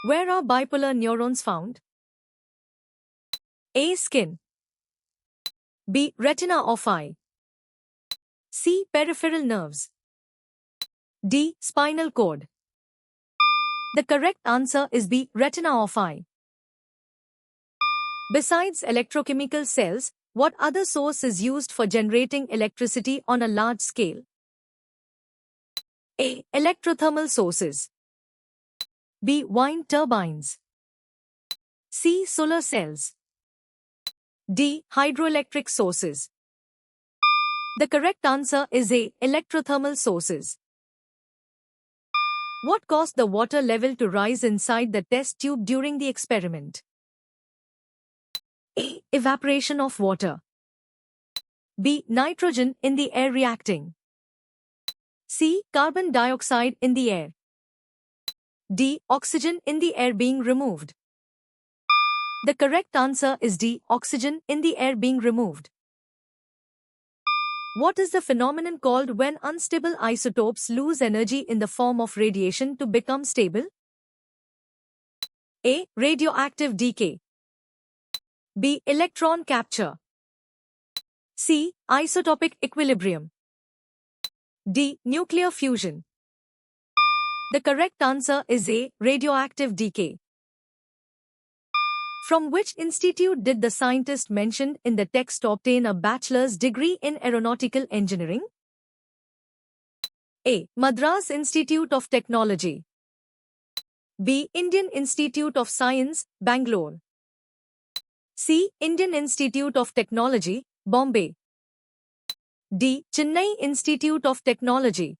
Where are bipolar neurons found? A. Skin. B. Retina of eye. C. Peripheral nerves. D. Spinal cord. The correct answer is B. Retina of eye. Besides electrochemical cells, what other source is used for generating electricity on a large scale? A. Electrothermal sources. B. Wind turbines. C. Solar cells. D. Hydroelectric sources. The correct answer is A. Electrothermal sources. What caused the water level to rise inside the test tube during the experiment? A. Evaporation of water. B. Nitrogen in the air reacting. C. Carbon dioxide in the air. D. Oxygen in the air being removed. The correct answer is D. Oxygen in the air being removed. What is the phenomenon called when unstable isotopes lose energy in the form of radiation to become stable? A. Radioactive decay. B. Electron capture. C. Isotopic equilibrium. D. Nuclear fusion. The correct answer is A. Radioactive decay. From which institute did the scientist mentioned in the text obtain a bachelor's degree in aeronautical engineering? A. Madras Institute of Technology. B. Indian Institute of Science, Bangalore. C. Indian Institute of Technology, Bombay. D. Chennai Institute of Technology.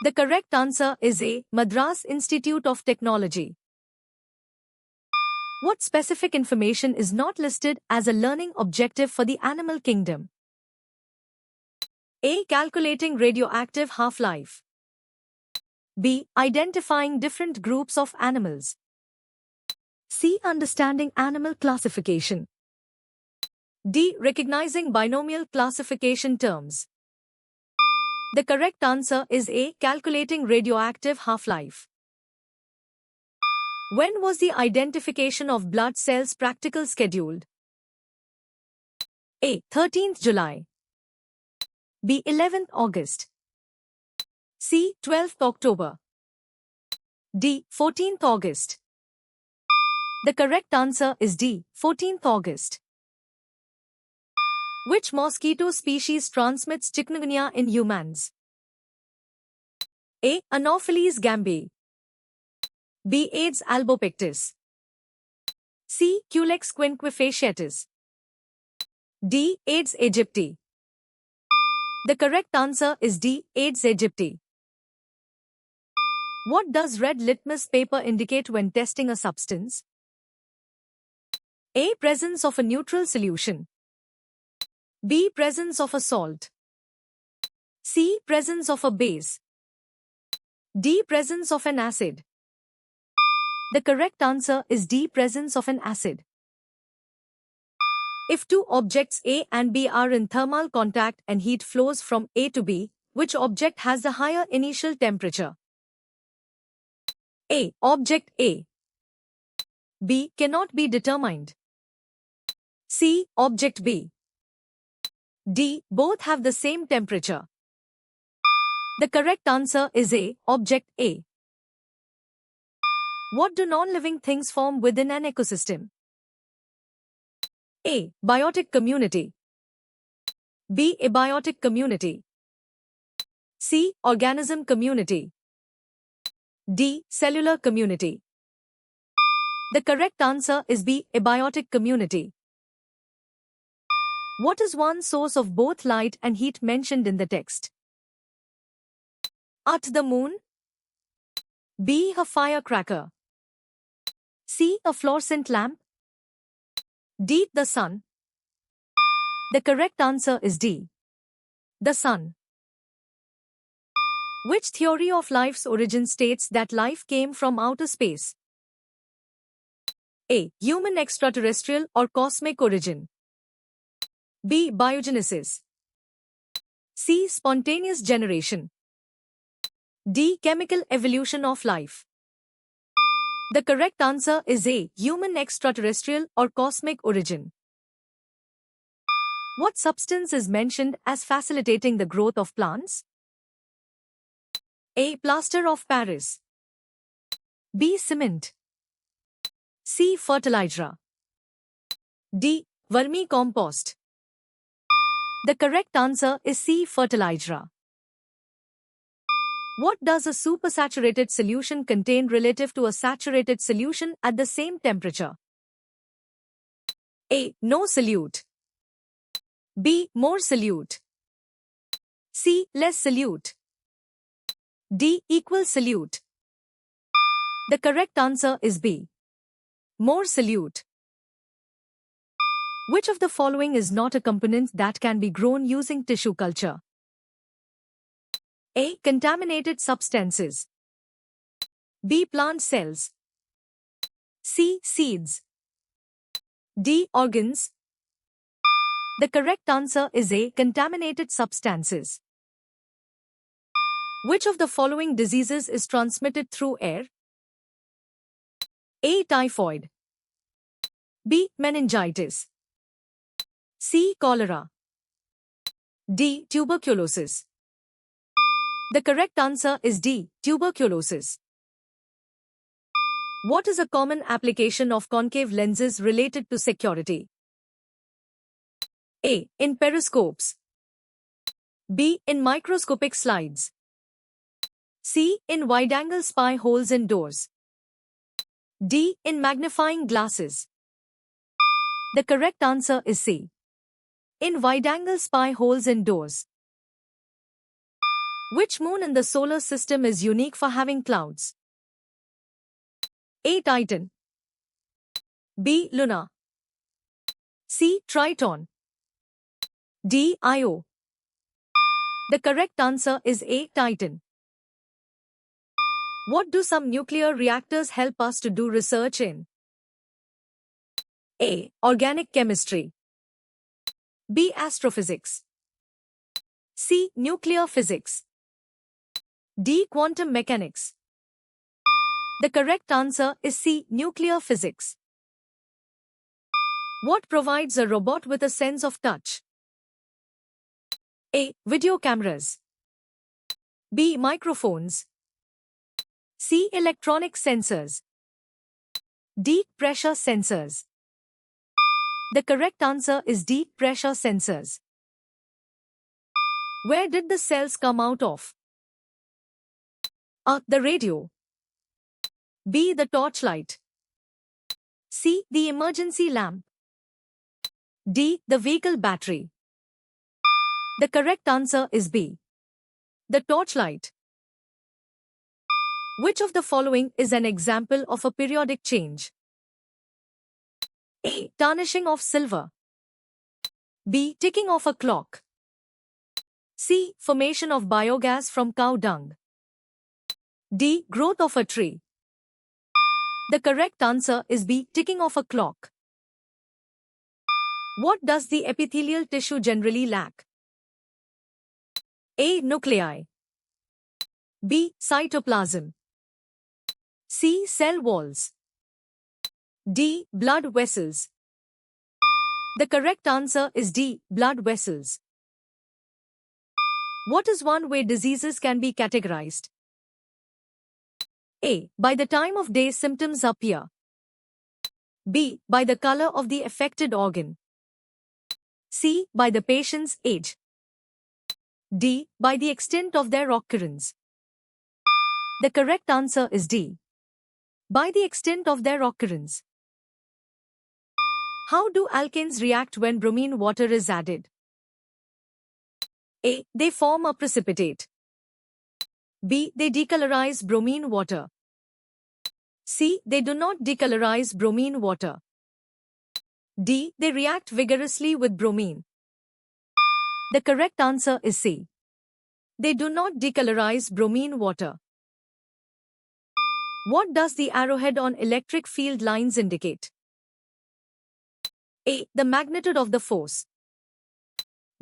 The correct answer is A. Madras Institute of Technology. What specific information is not listed as a learning objective for the animal kingdom? A. Calculating radioactive half-life. B. Identifying different groups of animals. C. Understanding animal classification. D. Recognizing binomial classification terms. The correct answer is A. Calculating radioactive half-life. When was the identification of blood cells practical scheduled? A. 13th July. B. 11th August. C. 12th October. D. 14th August. The correct answer is D. 14th August. Which mosquito species transmits chikungunya in humans? A. Anopheles gambiae. B. Aedes albopictus. C. Culex quinquefasciatus. D. Aedes aegypti. The correct answer is D. Aedes aegypti. What does red litmus paper indicate when testing a substance? A. Presence of a neutral solution. B. Presence of a salt. C. Presence of a base. D. Presence of an acid. The correct answer is D. Presence of an acid. If two objects A and B are in thermal contact and heat flows from A to B, which object has the higher initial temperature? A. Object A. B. Cannot be determined. C. Object B. D. Both have the same temperature. The correct answer is A. Object A. What do non-living things form within an ecosystem? A. Biotic community. B. Abiotic community. C. Organism community. D. Cellular community. The correct answer is B. Abiotic community. What is one source of both light and heat mentioned in the text? A. The moon. B. A firecracker. C. A fluorescent lamp. D. The sun. The correct answer is D. The sun. Which theory of life's origin states that life came from outer space? A. Human extraterrestrial or cosmic origin. B. Biogenesis. C. Spontaneous generation. D. Chemical evolution of life. The correct answer is A. Human, extraterrestrial, or cosmic origin. What substance is mentioned as facilitating the growth of plants? A. Plaster of Paris. B. Cement. C. Fertilizer. D. Vermicompost. The correct answer is C. Fertilizer. What does a supersaturated solution contain relative to a saturated solution at the same temperature? A. No solute. B. More solute. C. Less solute. D. Equal solute. The correct answer is B. More solute. Which of the following is not a component that can be grown using tissue culture? A. Contaminated substances. B. Plant cells. C. Seeds. D. Organs. The correct answer is A. Contaminated substances. Which of the following diseases is transmitted through air? A. Typhoid. B. Meningitis. C. Cholera. D. Tuberculosis. The correct answer is D. Tuberculosis. What is a common application of concave lenses related to security? A. In periscopes. B. In microscopic slides. C. In wide-angle spy holes in doors. D. In magnifying glasses. The correct answer is C. In wide-angle spy holes in doors. Which moon in the solar system is unique for having clouds? A. Titan. B. Luna. C. Triton. D. Io. The correct answer is A. Titan. What do some nuclear reactors help us to do research in? A. Organic chemistry. B. Astrophysics. C. Nuclear physics. D. Quantum mechanics. The correct answer is C. Nuclear physics. What provides a robot with a sense of touch? A. Video cameras. B. Microphones. C. Electronic sensors. D. Pressure sensors. The correct answer is D. Pressure sensors. Where did the cells come out of? A. The radio. B. The torchlight. C. The emergency lamp. D. The vehicle battery. The correct answer is B. The torchlight. Which of the following is an example of a periodic change? A. Tarnishing of silver. B. Ticking of a clock. C. Formation of biogas from cow dung. D. Growth of a tree. The correct answer is B. Ticking of a clock. What does the epithelial tissue generally lack? A. Nuclei. B. Cytoplasm. C. Cell walls. D. Blood vessels. The correct answer is D. Blood vessels. What is one way diseases can be categorized? A. By the time of day symptoms appear. B. By the color of the affected organ. C. By the patient's age. D. By the extent of their occurrence. The correct answer is D. By the extent of their occurrence. How do alkanes react when bromine water is added? A. They form a precipitate. B. They decolorize bromine water. C. They do not decolorize bromine water. D. They react vigorously with bromine. The correct answer is C. They do not decolorize bromine water. What does the arrowhead on electric field lines indicate? A. The magnitude of the force.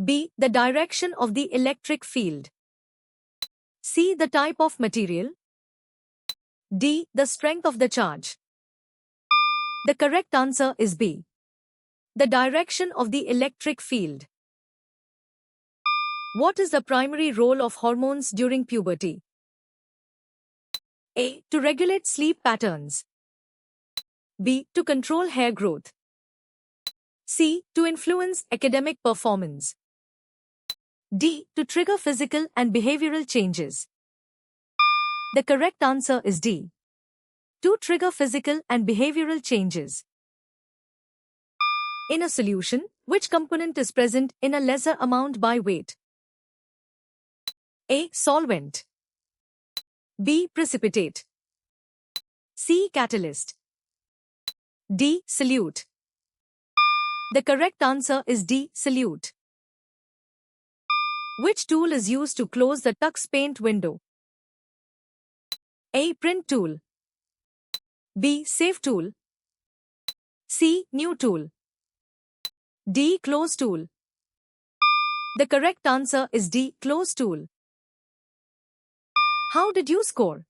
B. The direction of the electric field. C. The type of material. D. The strength of the charge. The correct answer is B. The direction of the electric field. What is the primary role of hormones during puberty? A. To regulate sleep patterns. B. To control hair growth. C. To influence academic performance. D. To trigger physical and behavioral changes. The correct answer is D. To trigger physical and behavioral changes. In a solution, which component is present in a lesser amount by weight? A. Solvent. B. Precipitate. C. Catalyst. D. Solute. The correct answer is D. Solute. Which tool is used to close the tux paint window? A. Print tool. B. Save tool. C. New tool. D. Close tool. The correct answer is D. Close tool. How did you score?